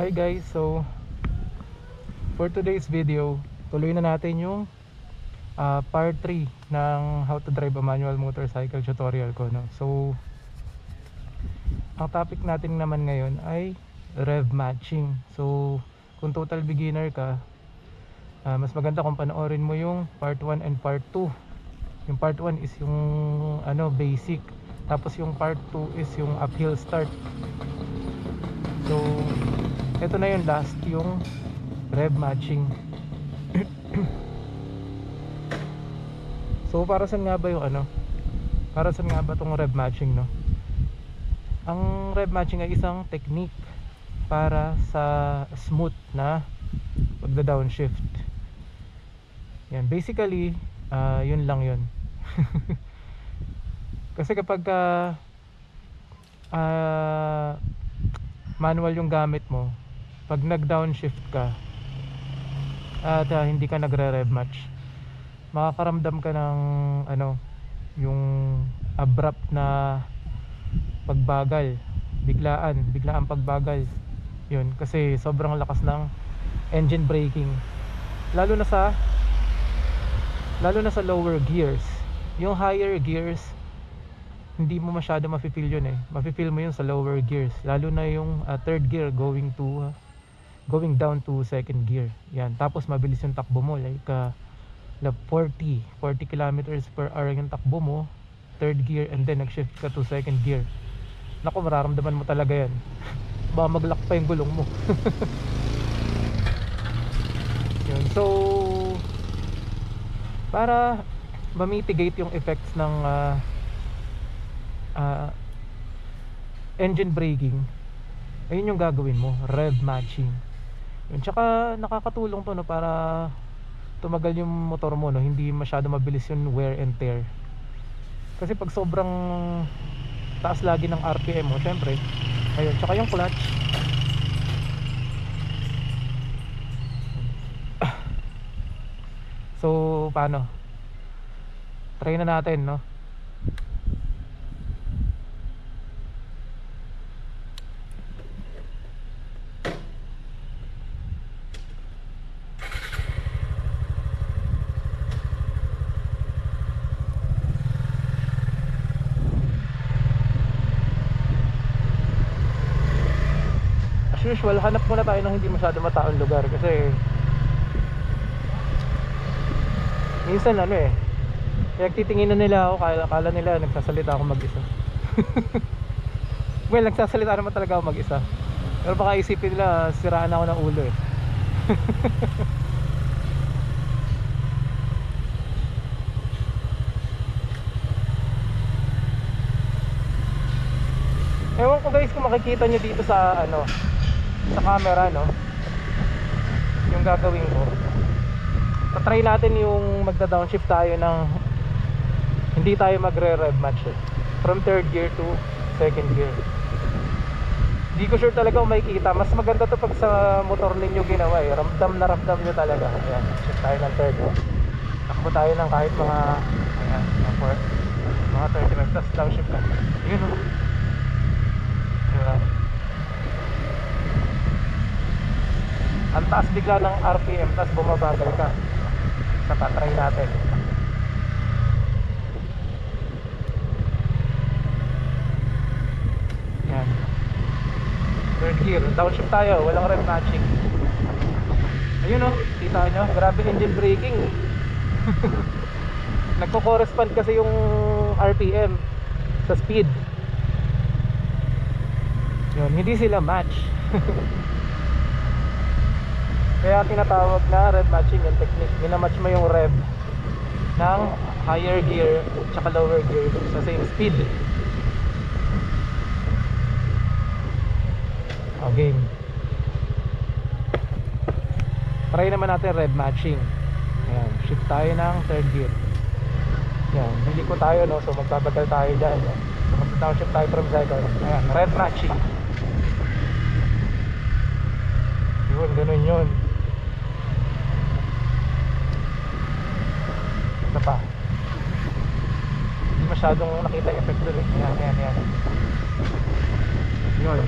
Hi guys, so for today's video, tuloy na natin yung part 3 ng how to drive a manual motorcycle tutorial ko, no? So ang topic natin naman ngayon ay rev matching. So kung total beginner ka, mas maganda kung panoorin mo yung part 1 and part 2. Yung part 1 is yung basic, tapos yung part 2 is yung uphill start. So ito na yung last, yung rev matching. So para saan nga ba yung para saan nga ba tong rev matching, no? Ang rev matching ay isang technique para sa smooth na pagda-downshift. Yan, basically yun lang yun. Kasi kapag manual yung gamit mo, pag nag-downshift ka at hindi ka nagre-rev match, makakaramdam ka ng yung abrupt na pagbagal, biglaan pagbagal. Yun, kasi sobrang lakas ng engine braking. Lalo na sa lower gears. Yung higher gears, hindi mo masyado mafe-feel yun eh. Mafe-feel mo yun sa lower gears, lalo na yung third gear going down to second gear. Yan, tapos mabilis yung takbo mo, like 40 kilometers per hour yung takbo mo, third gear, and then nag-shift ka to second gear. Naku, mararamdaman mo talaga yan. Baka mag-lock pa yung gulong mo. Yun, so para ma-mitigate yung effects ng engine braking, ayun yung gagawin mo, rev matching. Yun, tsaka nakakatulong to, no, para tumagal yung motor mo, no, hindi masyado mabilis yung wear and tear. Kasi pag sobrang taas lagi ng RPM mo, syempre, ayun, tsaka yung clutch. So paano? Try na natin, no? As usual, hanap muna tayo ng hindi masyado mataong lugar, kasi minsan nagtitingin na nila ako, akala nila nagsasalita ako mag-isa. Well, nagsasalita naman talaga ako mag-isa, pero baka isipin nila siraan ako ng ulo eh. Ewan ko guys kung makikita nyo dito sa sa camera, no, yung gagawin ko. Tatry natin yung magda-downshift tayo ng hindi tayo magre-rev match from third gear to second gear. Hindi ko sure talaga kung makikita. Mas maganda to pag sa motor ninyo ginawa eh. Ramdam na ramdam nyo talaga. Ayan, shift tayo ng third. Takbo tayo ng kahit mga mga 35 plus downshift ka. Yun o. Diba? Ang taas bigla ng RPM, tapos bumabagal ka. Try natin. Yan, third gear, downshift tayo, walang rev matching. Ayun o, kita nyo, grabe engine braking. Nagko-correspond kasi yung RPM sa speed. Yun, hindi sila match. Kaya tinatawag na rev matching yung technique. Minamatch mo yung rev ng higher gear tsaka lower gear sa same speed. Okay, try naman natin rev matching. Ayan, shift tayo ng third gear. Ayan, liliko tayo, no? So magbabagal tayo dyan, no? So mag-downshift tayo from second. Ayan, rev matching. Yun, ganun yun. Ito pa, hindi masyadong nakita effect dun eh. Ayan. Yun.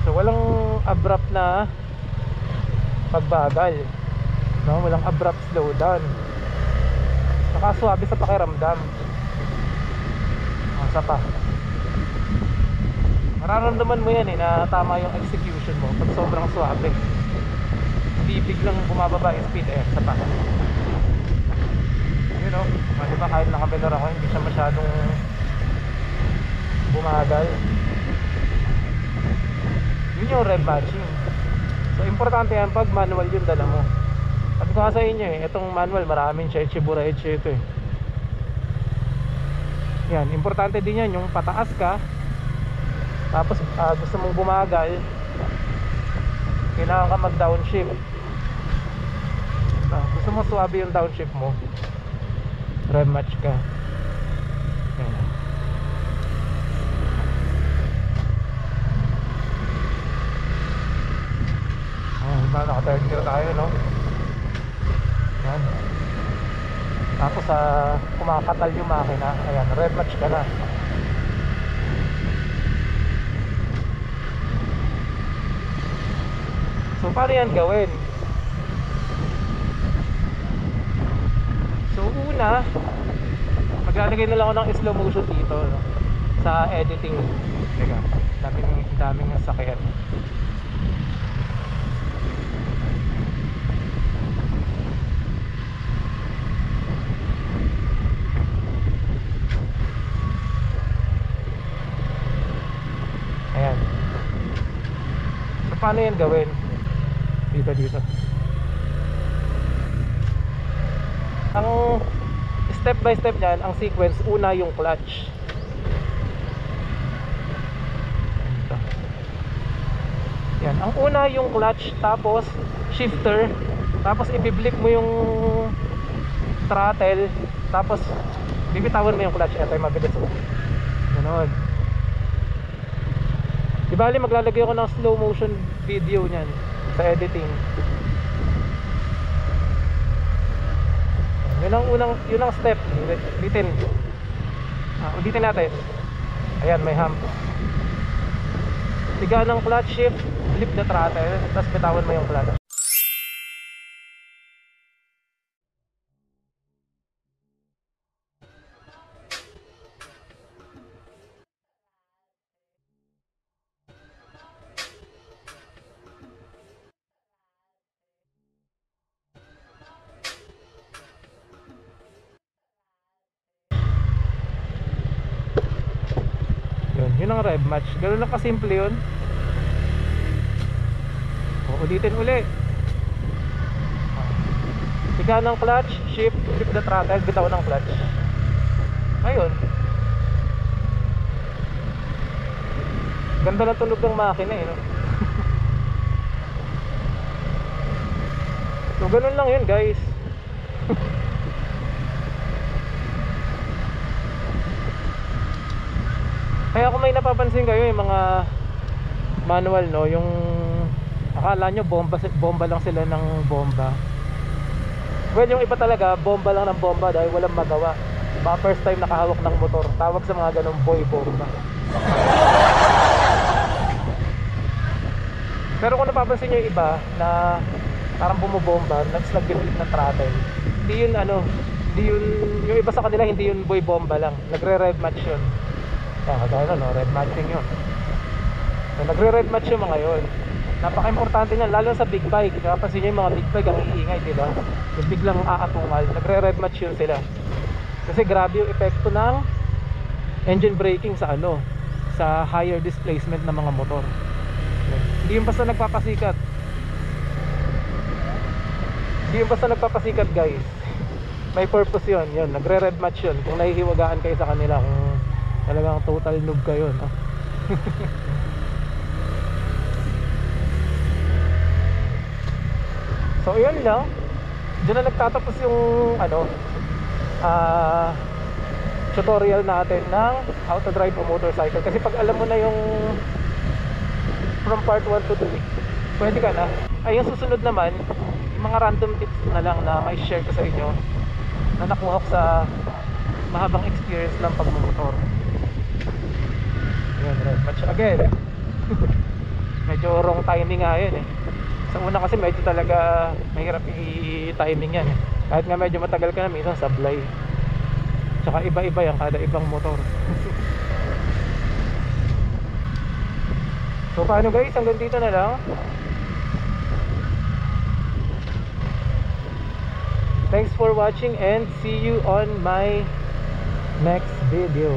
So abrupt na pagbagal, no? Walang abrupt slowdown. Nakaswabe sa pakiramdam. Isa pa, mararamdaman mo yan na tama yung execution mo pag sobrang swabe. Hindi biglang bumababa yung speed. Isa pa, you know, diba kahit nakabelor ako, hindi siya masyadong bumagal. Yun yung rev matching. So importante yan pag manual yung dala mo. Sabi ko nga sa inyo itong manual maraming cheche-bureche ito yan, importante din yan yung pataas ka, tapos gusto mong bumagal, kailangan ka mag downshift. Gusto mo suwabe yung downshift mo, rev match ka. Yan. Naka-third gear tayo, no? Yan. Tapos kumakatal yung makina. Ayan, rev match ka na. So paano yan gawin? So una, maglalagay na lang ako ng slow motion dito, no? Sa editing. Teka, daming sakyan. Ayan. So paano yan gawin? Dito. Ang step by step niyan, ang sequence, una yung clutch. Ito. Yan, ang una yung clutch, tapos shifter, tapos i-blip mo yung throttle, tapos bibitawan mo yung clutch. Ito yung mabilis. Ganon. Di bali maglalagay ako ng slow motion video niyan sa editing. Yun ang step. Ulitin natin. Ayan, may hump. Tiga ng clutch, shift, flip the throttle, tapos bitawan mo yung clutch. Yun ang rev match. Ganun lang kasimple yun. Ulitin uli. Tiga ng clutch, shift, flip the throttle, bitaw ng clutch. Ayun. Ganda na tunog ng makina no? So ganun lang yun guys. Kaya kung may napapansin kayo yung mga manual, no, yung akala nyo bomba lang sila ng bomba. Well, yung iba talaga bomba lang ng bomba dahil walang magawa. Baka first time nakahawak ng motor. Tawag sa mga ganong boy bomba. Pero kung napapansin nyo yung iba na parang bumubomba, nag-flip ng throttle, hindi yun yung iba sa kanila, hindi yun boy bomba lang, nagre-rev match yun. Kagaya no, red matching yun. So, nagre-red match yung mga yun. Napaka-importante niyan, lalo sa big bike. Napapansin nyo yung mga big bike ang iingay, diba? Yung biglang aatungal, nagre-red match yun sila. Kasi grabe yung epekto ng engine braking sa sa higher displacement ng mga motor. Hindi yung basta nagpapasikat. Hindi yung basta nagpapasikat guys. May purpose yun, nagre-red match yun. Kung nahihiwagaan kayo sa kanila, kung talagang total noob kayo, no? So yun lang. Diyan na nagtatapos yung tutorial natin ng how to drive a motorcycle. Kasi pag alam mo na yung from part 1 to 2, pwede ka na. Ay yung susunod naman, yung mga random tips na lang na may share ko sa inyo na nakuha ko sa mahabang experience ng pagmumotor. Ayan, rev match again. medyo wrong timing nga yun eh. Sa una kasi medyo talaga mahirap i-timing yan eh. Kahit nga medyo matagal ka na, minsan sablay. Tsaka iba-iba yan, kada ibang motor. So paano guys, hanggang dito na lang. Thanks for watching and see you on my next video.